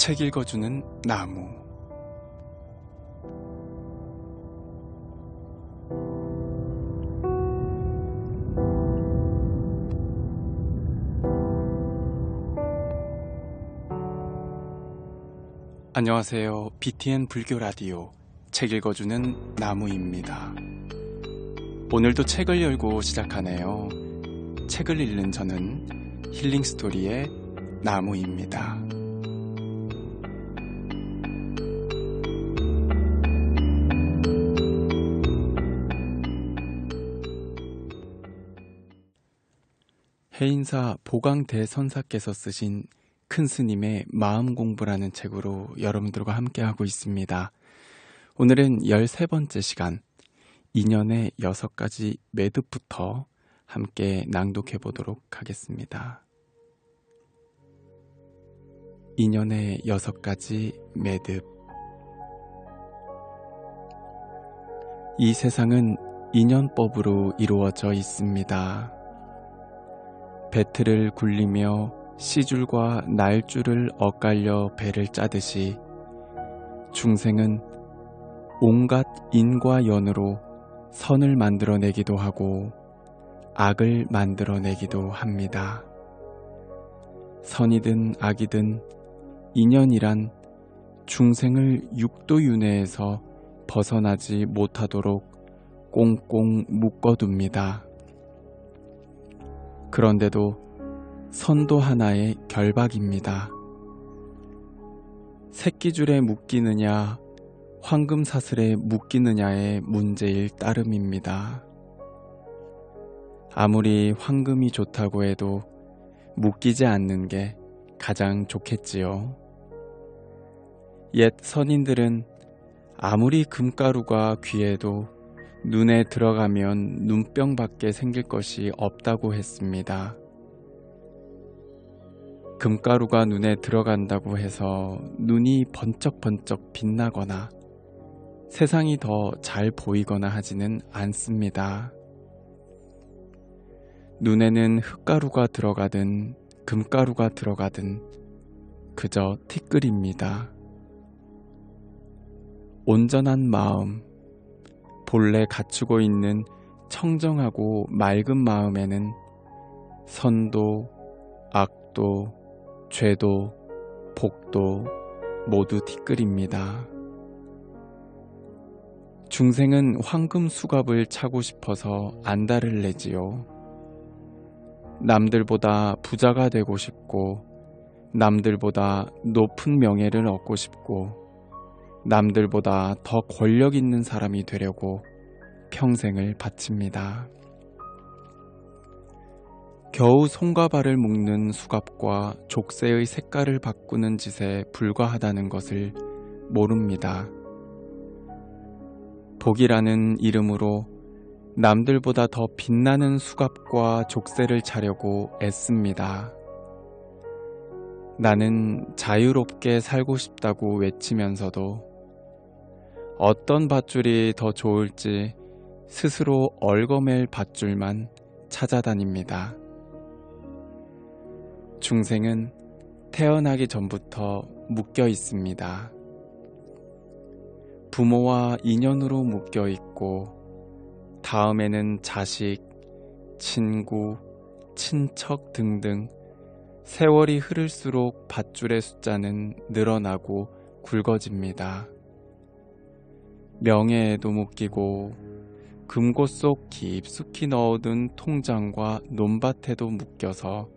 책 읽어주는 나무. 안녕하세요. BTN 불교 라디오 책 읽어주는 나무입니다. 오늘도 책을 열고 시작하네요. 책을 읽는 저는 힐링 스토리의 나무입니다. 해인사 보강대선사께서 쓰신 큰 스님의 마음 공부라는 책으로 여러분들과 함께하고 있습니다. 오늘은 13번째 시간, 인연의 6가지 매듭부터 함께 낭독해 보도록 하겠습니다. 인연의 6가지 매듭. 이 세상은 인연법으로 이루어져 있습니다. 배틀을 굴리며 씨줄과 날줄을 엇갈려 배를 짜듯이 중생은 온갖 인과 연으로 선을 만들어내기도 하고 악을 만들어내기도 합니다. 선이든 악이든 인연이란 중생을 육도윤회에서 벗어나지 못하도록 꽁꽁 묶어둡니다. 그런데도 선도 하나의 결박입니다. 새끼줄에 묶이느냐 황금사슬에 묶이느냐의 문제일 따름입니다. 아무리 황금이 좋다고 해도 묶이지 않는 게 가장 좋겠지요. 옛 선인들은 아무리 금가루가 귀해도 눈에 들어가면 눈병밖에 생길 것이 없다고 했습니다. 금가루가 눈에 들어간다고 해서 눈이 번쩍번쩍 빛나거나 세상이 더 잘 보이거나 하지는 않습니다. 눈에는 흙가루가 들어가든 금가루가 들어가든 그저 티끌입니다. 온전한 마음, 본래 갖추고 있는 청정하고 맑은 마음에는 선도, 악도, 죄도, 복도 모두 티끌입니다. 중생은 황금 수갑을 차고 싶어서 안달을 내지요. 남들보다 부자가 되고 싶고, 남들보다 높은 명예를 얻고 싶고, 남들보다 더 권력 있는 사람이 되려고 평생을 바칩니다. 겨우 손과 발을 묶는 수갑과 족쇄의 색깔을 바꾸는 짓에 불과하다는 것을 모릅니다. 복이라는 이름으로 남들보다 더 빛나는 수갑과 족쇄를 차려고 애씁니다. 나는 자유롭게 살고 싶다고 외치면서도 어떤 밧줄이 더 좋을지 스스로 얽어맬 밧줄만 찾아다닙니다. 중생은 태어나기 전부터 묶여 있습니다. 부모와 인연으로 묶여 있고, 다음에는 자식, 친구, 친척 등등 세월이 흐를수록 밧줄의 숫자는 늘어나고 굵어집니다. 명예에도 묶이고 금고 속 깊숙이 넣어둔 통장과 논밭에도 묶여서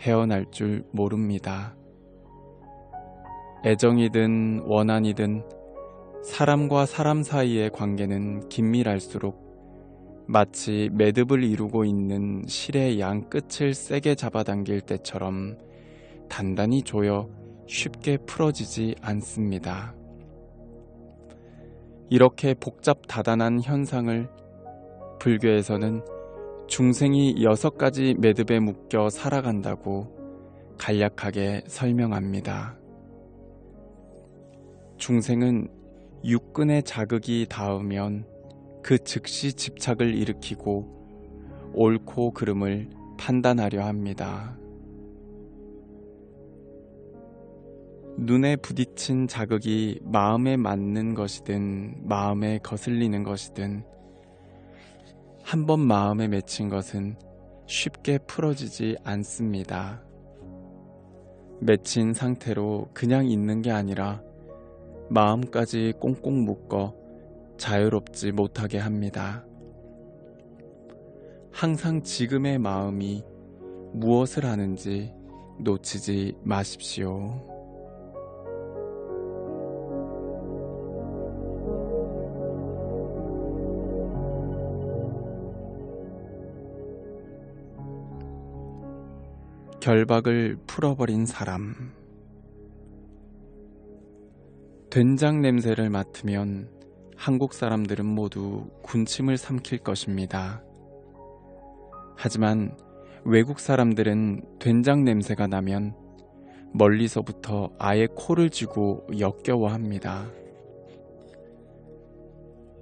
헤어날 줄 모릅니다. 애정이든 원한이든 사람과 사람 사이의 관계는 긴밀할수록 마치 매듭을 이루고 있는 실의 양 끝을 세게 잡아당길 때처럼 단단히 조여 쉽게 풀어지지 않습니다. 이렇게 복잡다단한 현상을 불교에서는 중생이 6가지 매듭에 묶여 살아간다고 간략하게 설명합니다. 중생은 육근의 자극이 닿으면 그 즉시 집착을 일으키고 옳고 그름을 판단하려 합니다. 눈에 부딪힌 자극이 마음에 맞는 것이든 마음에 거슬리는 것이든 한 번 마음에 맺힌 것은 쉽게 풀어지지 않습니다. 맺힌 상태로 그냥 있는 게 아니라 마음까지 꽁꽁 묶어 자유롭지 못하게 합니다. 항상 지금의 마음이 무엇을 하는지 놓치지 마십시오. 결박을 풀어버린 사람. 된장 냄새를 맡으면 한국 사람들은 모두 군침을 삼킬 것입니다. 하지만 외국 사람들은 된장 냄새가 나면 멀리서부터 아예 코를 쥐고 역겨워합니다.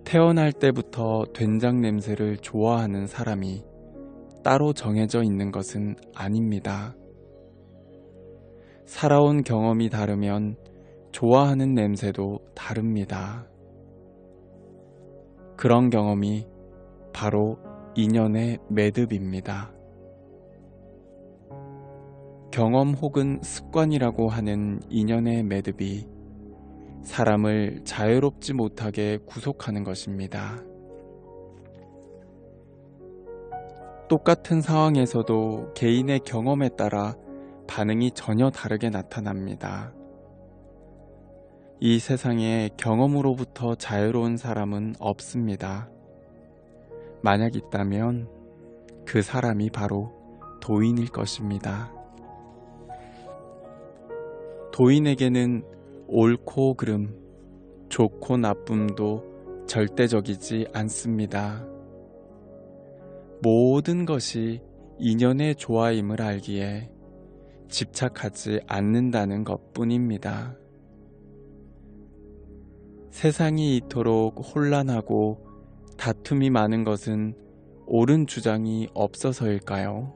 태어날 때부터 된장 냄새를 좋아하는 사람이 따로 정해져 있는 것은 아닙니다. 살아온 경험이 다르면 좋아하는 냄새도 다릅니다. 그런 경험이 바로 인연의 매듭입니다. 경험 혹은 습관이라고 하는 인연의 매듭이 사람을 자유롭지 못하게 구속하는 것입니다. 똑같은 상황에서도 개인의 경험에 따라 반응이 전혀 다르게 나타납니다. 이 세상에 경험으로부터 자유로운 사람은 없습니다. 만약 있다면 그 사람이 바로 도인일 것입니다. 도인에게는 옳고 그름, 좋고 나쁨도 절대적이지 않습니다. 모든 것이 인연의 조화임을 알기에 집착하지 않는다는 것뿐입니다. 세상이 이토록 혼란하고 다툼이 많은 것은 옳은 주장이 없어서일까요?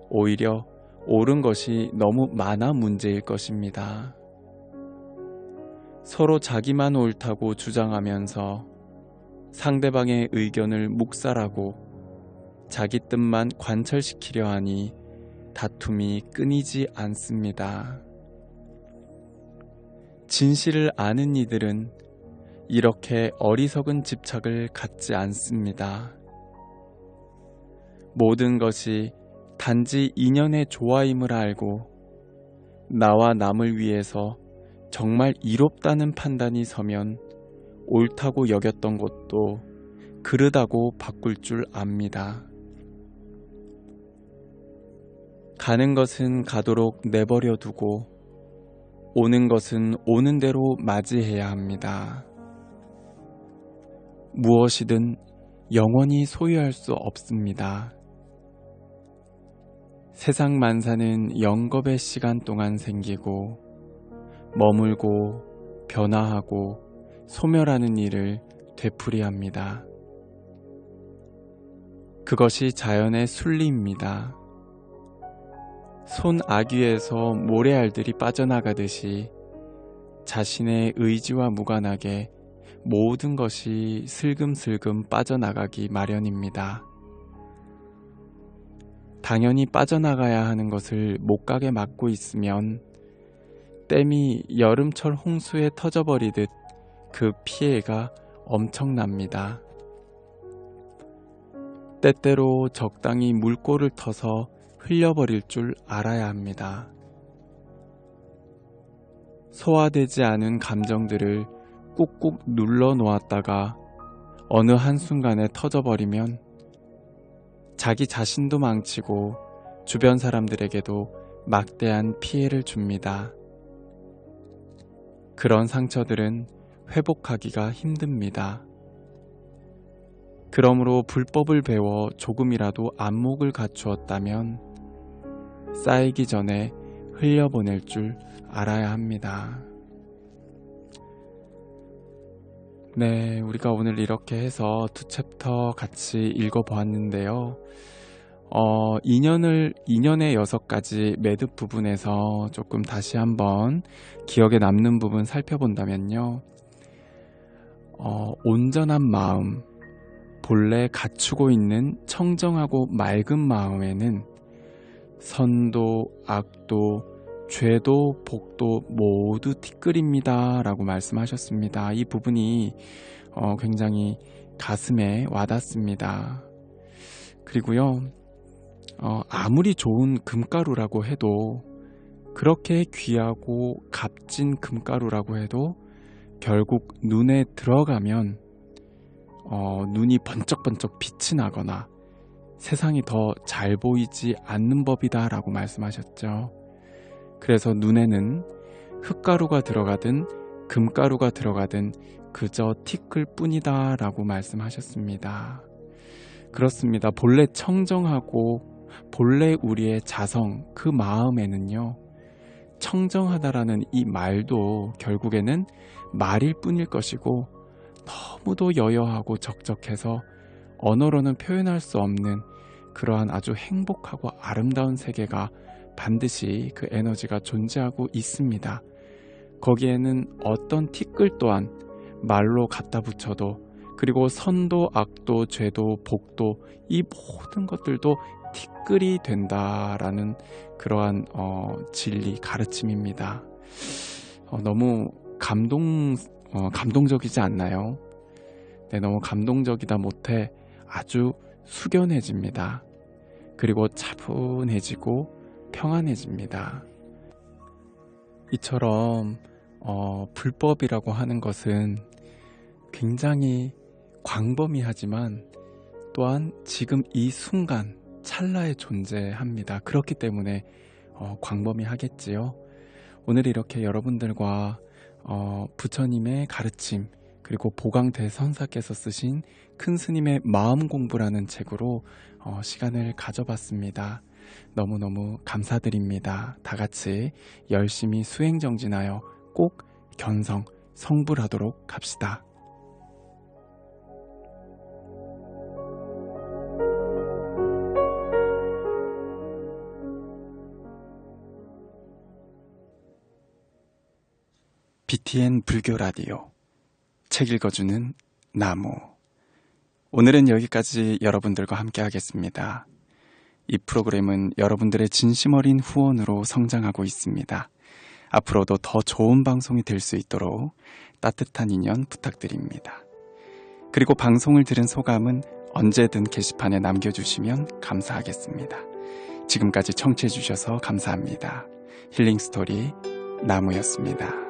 오히려 옳은 것이 너무 많아 문제일 것입니다. 서로 자기만 옳다고 주장하면서 상대방의 의견을 묵살하고 자기 뜻만 관철시키려 하니 다툼이 끊이지 않습니다. 진실을 아는 이들은 이렇게 어리석은 집착을 갖지 않습니다. 모든 것이 단지 인연의 조화임을 알고 나와 남을 위해서 정말 이롭다는 판단이 서면 옳다고 여겼던 것도 그르다고 바꿀 줄 압니다. 가는 것은 가도록 내버려 두고 오는 것은 오는 대로 맞이해야 합니다. 무엇이든 영원히 소유할 수 없습니다. 세상 만사는 영겁의 시간 동안 생기고 머물고 변화하고 소멸하는 일을 되풀이합니다. 그것이 자연의 순리입니다. 손아귀에서 모래알들이 빠져나가듯이 자신의 의지와 무관하게 모든 것이 슬금슬금 빠져나가기 마련입니다. 당연히 빠져나가야 하는 것을 못 가게 막고 있으면 댐이 여름철 홍수에 터져버리듯 그 피해가 엄청납니다. 때때로 적당히 물꼬를 터서 흘려버릴 줄 알아야 합니다. 소화되지 않은 감정들을 꾹꾹 눌러 놓았다가 어느 한순간에 터져버리면 자기 자신도 망치고 주변 사람들에게도 막대한 피해를 줍니다. 그런 상처들은 회복하기가 힘듭니다. 그러므로 불법을 배워 조금이라도 안목을 갖추었다면 쌓이기 전에 흘려보낼 줄 알아야 합니다. 네, 우리가 오늘 이렇게 해서 두 챕터 같이 읽어보았는데요. 인연의 6가지 매듭 부분에서 조금 다시 한번 기억에 남는 부분 살펴본다면요. 온전한 마음, 본래 갖추고 있는 청정하고 맑은 마음에는 선도, 악도, 죄도, 복도 모두 티끌입니다 라고 말씀하셨습니다. 이 부분이 굉장히 가슴에 와닿습니다. 그리고요, 아무리 좋은 금가루라고 해도, 그렇게 귀하고 값진 금가루라고 해도 결국 눈에 들어가면 눈이 번쩍번쩍 빛이 나거나 세상이 더 잘 보이지 않는 법이다 라고 말씀하셨죠. 그래서 눈에는 흙가루가 들어가든 금가루가 들어가든 그저 티끌 뿐이다 라고 말씀하셨습니다. 그렇습니다. 본래 청정하고 본래 우리의 자성, 그 마음에는요, 청정하다라는 이 말도 결국에는 말일 뿐일 것이고, 너무도 여여하고 적적해서 언어로는 표현할 수 없는 그러한 아주 행복하고 아름다운 세계가 반드시 그 에너지가 존재하고 있습니다. 거기에는 어떤 티끌 또한 말로 갖다 붙여도, 그리고 선도, 악도, 죄도, 복도, 이 모든 것들도 티끌이 된다라는 그러한 진리, 가르침입니다. 너무 감동적이지 않나요? 네, 너무 감동적이다 못해 아주 숙연해집니다. 그리고 차분해지고 평안해집니다. 이처럼 불법이라고 하는 것은 굉장히 광범위하지만 또한 지금 이 순간 찰나에 존재합니다. 그렇기 때문에 광범위하겠지요. 오늘 이렇게 여러분들과 부처님의 가르침, 그리고 보강대선사께서 쓰신 큰 스님의 마음 공부라는 책으로 시간을 가져봤습니다. 너무너무 감사드립니다. 다 같이 열심히 수행정진하여 꼭 견성, 성불하도록 합시다. BTN 불교 라디오, 책 읽어주는 나무. 오늘은 여기까지 여러분들과 함께 하겠습니다. 이 프로그램은 여러분들의 진심 어린 후원으로 성장하고 있습니다. 앞으로도 더 좋은 방송이 될 수 있도록 따뜻한 인연 부탁드립니다. 그리고 방송을 들은 소감은 언제든 게시판에 남겨주시면 감사하겠습니다. 지금까지 청취해주셔서 감사합니다. 힐링스토리 나무였습니다.